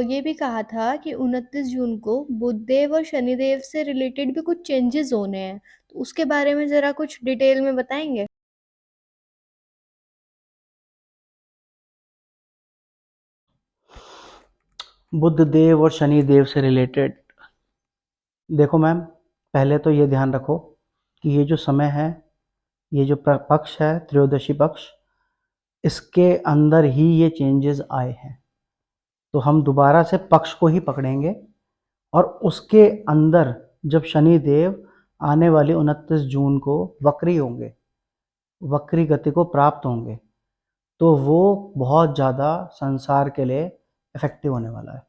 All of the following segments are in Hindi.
तो ये भी कहा था कि 29 जून को बुधदेव और शनिदेव से रिलेटेड भी कुछ चेंजेस होने हैं, तो उसके बारे में जरा कुछ डिटेल में बताएंगे? बुध देव और शनि देव से रिलेटेड देखो मैम, पहले तो ये ध्यान रखो कि ये जो समय है, ये जो पक्ष है त्रयोदशी पक्ष, इसके अंदर ही ये चेंजेस आए हैं। तो हम दोबारा से पक्ष को ही पकड़ेंगे और उसके अंदर जब शनि देव आने वाली 29 जून को वक्री होंगे, वक्री गति को प्राप्त होंगे, तो वो बहुत ज़्यादा संसार के लिए इफेक्टिव होने वाला है।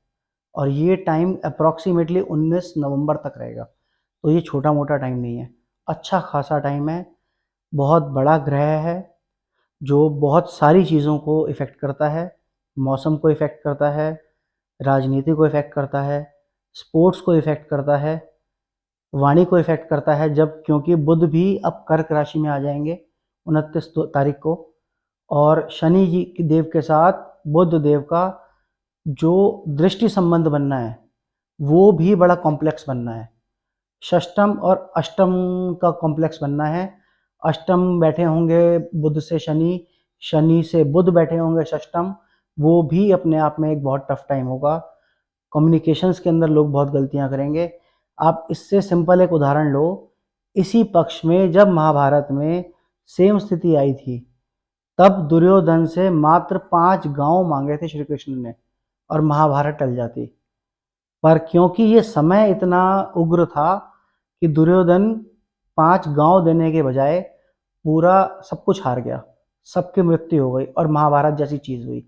और ये टाइम अप्रॉक्सीमेटली 19 नवंबर तक रहेगा। तो ये छोटा मोटा टाइम नहीं है, अच्छा खासा टाइम है। बहुत बड़ा ग्रह है जो बहुत सारी चीज़ों को इफ़ेक्ट करता है। मौसम को इफ़ेक्ट करता है, राजनीति को इफ़ेक्ट करता है, स्पोर्ट्स को इफ़ेक्ट करता है, वाणी को इफ़ेक्ट करता है। जब क्योंकि बुध भी अब कर्क राशि में आ जाएंगे 29 तारीख को, और शनि जी देव के साथ बुध देव का जो दृष्टि संबंध बनना है वो भी बड़ा कॉम्प्लेक्स बनना है। षष्टम और अष्टम का कॉम्प्लेक्स बनना है। अष्टम बैठे होंगे बुध से शनि, शनि से बुध बैठे होंगे षष्टम। वो भी अपने आप में एक बहुत टफ टाइम होगा। कम्युनिकेशंस के अंदर लोग बहुत गलतियां करेंगे। आप इससे सिंपल एक उदाहरण लो, इसी पक्ष में जब महाभारत में सेम स्थिति आई थी, तब दुर्योधन से मात्र 5 गांव मांगे थे श्री कृष्ण ने और महाभारत टल जाती। पर क्योंकि ये समय इतना उग्र था कि दुर्योधन 5 गांव देने के बजाय पूरा सब कुछ हार गया, सबकी मृत्यु हो गई और महाभारत जैसी चीज हुई।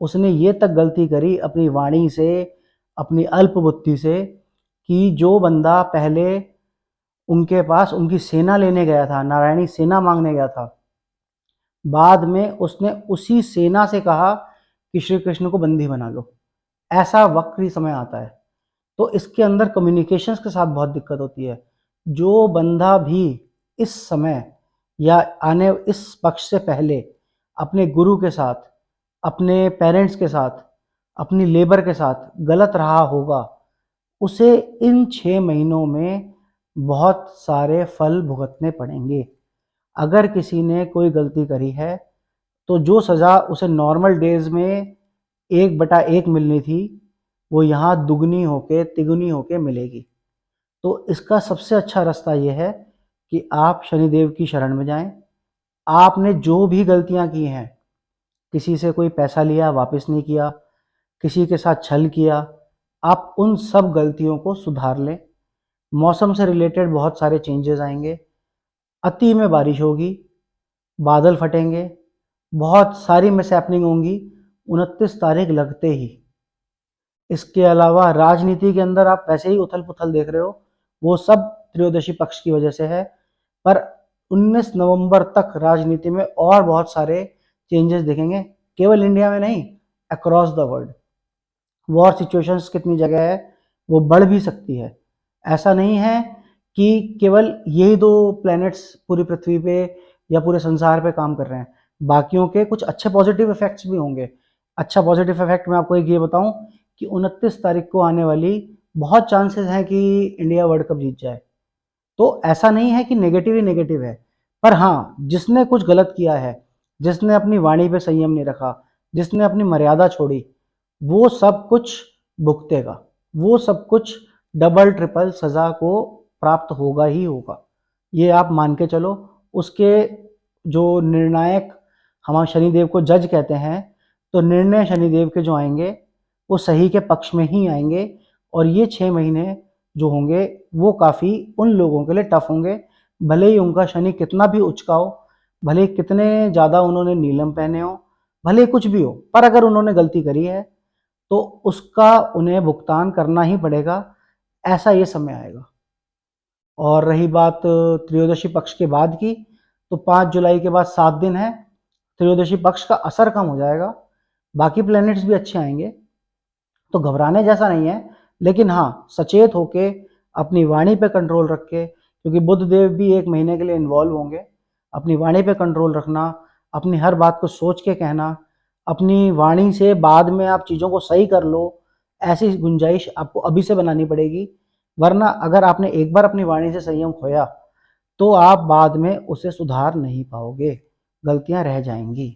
उसने ये तक गलती करी अपनी वाणी से, अपनी अल्प बुद्धि से, कि जो बंदा पहले उनके पास उनकी सेना लेने गया था, नारायणी सेना मांगने गया था, बाद में उसने उसी सेना से कहा कि श्री कृष्ण को बंदी बना लो। ऐसा वक्री समय आता है। तो इसके अंदर कम्युनिकेशंस के साथ बहुत दिक्कत होती है। जो बंदा भी इस समय या आने इस पक्ष से पहले अपने गुरु के साथ, अपने पेरेंट्स के साथ, अपनी लेबर के साथ गलत रहा होगा, उसे इन 6 महीनों में बहुत सारे फल भुगतने पड़ेंगे। अगर किसी ने कोई गलती करी है तो जो सज़ा उसे नॉर्मल डेज में 1/1 मिलनी थी, वो यहाँ दुगनी होके तिगुनी होके मिलेगी। तो इसका सबसे अच्छा रास्ता ये है कि आप शनिदेव की शरण में जाएं। आपने जो भी गलतियां की हैं, किसी से कोई पैसा लिया वापस नहीं किया, किसी के साथ छल किया, आप उन सब गलतियों को सुधार लें। मौसम से रिलेटेड बहुत सारे चेंजेस आएंगे। अति में बारिश होगी, बादल फटेंगे, बहुत सारी मिसहैपनिंग होंगी 29 तारीख लगते ही। इसके अलावा राजनीति के अंदर आप वैसे ही उथल पुथल देख रहे हो, वो सब त्रयोदशी पक्ष की वजह से है। पर 19 नवंबर तक राजनीति में और बहुत सारे चेंजेस दिखेंगे, केवल इंडिया में नहीं, across the world. War situations कितनी जगह है, वो बढ़ भी सकती है। ऐसा नहीं है कि केवल यही दो प्लैनेट्स पूरी पृथ्वी पे या पूरे संसार पे काम कर रहे हैं, बाकियों के कुछ अच्छे पॉजिटिव इफेक्ट्स भी होंगे। अच्छा पॉजिटिव इफेक्ट मैं आपको एक ये बताऊं कि 29 तारीख को आने वाली बहुत चांसेस हैं कि इंडिया वर्ल्ड कप जीत जाए। तो ऐसा नहीं है कि नेगेटिव ही नेगेटिव है, पर हाँ, जिसने कुछ गलत किया है, जिसने अपनी वाणी पे संयम नहीं रखा, जिसने अपनी मर्यादा छोड़ी, वो सब कुछ भुगतेगा। वो सब कुछ डबल ट्रिपल सजा को प्राप्त होगा ही होगा। ये आप मान के चलो। उसके जो निर्णायक, हम शनिदेव को जज कहते हैं, तो निर्णय शनिदेव के जो आएंगे वो सही के पक्ष में ही आएंगे। और ये 6 महीने जो होंगे वो काफ़ी उन लोगों के लिए टफ होंगे, भले ही उनका शनि कितना भी उचका हो, भले ही कितने ज़्यादा उन्होंने नीलम पहने हो, भले ही कुछ भी हो, पर अगर उन्होंने गलती करी है तो उसका उन्हें भुगतान करना ही पड़ेगा। ऐसा ये समय आएगा। और रही बात त्रयोदशी पक्ष के बाद की, तो 5 जुलाई के बाद 7 दिन है, त्रयोदशी पक्ष का असर कम हो जाएगा, बाकी प्लैनेट्स भी अच्छे आएंगे। तो घबराने जैसा नहीं है, लेकिन हाँ, सचेत होके अपनी वाणी पे कंट्रोल रख के, क्योंकि बुध देव भी 1 महीने के लिए इन्वॉल्व होंगे, अपनी वाणी पे कंट्रोल रखना, अपनी हर बात को सोच के कहना, अपनी वाणी से बाद में आप चीज़ों को सही कर लो, ऐसी गुंजाइश आपको अभी से बनानी पड़ेगी, वरना अगर आपने एक बार अपनी वाणी से संयम खोया तो आप बाद में उसे सुधार नहीं पाओगे, गलतियां रह जाएंगी।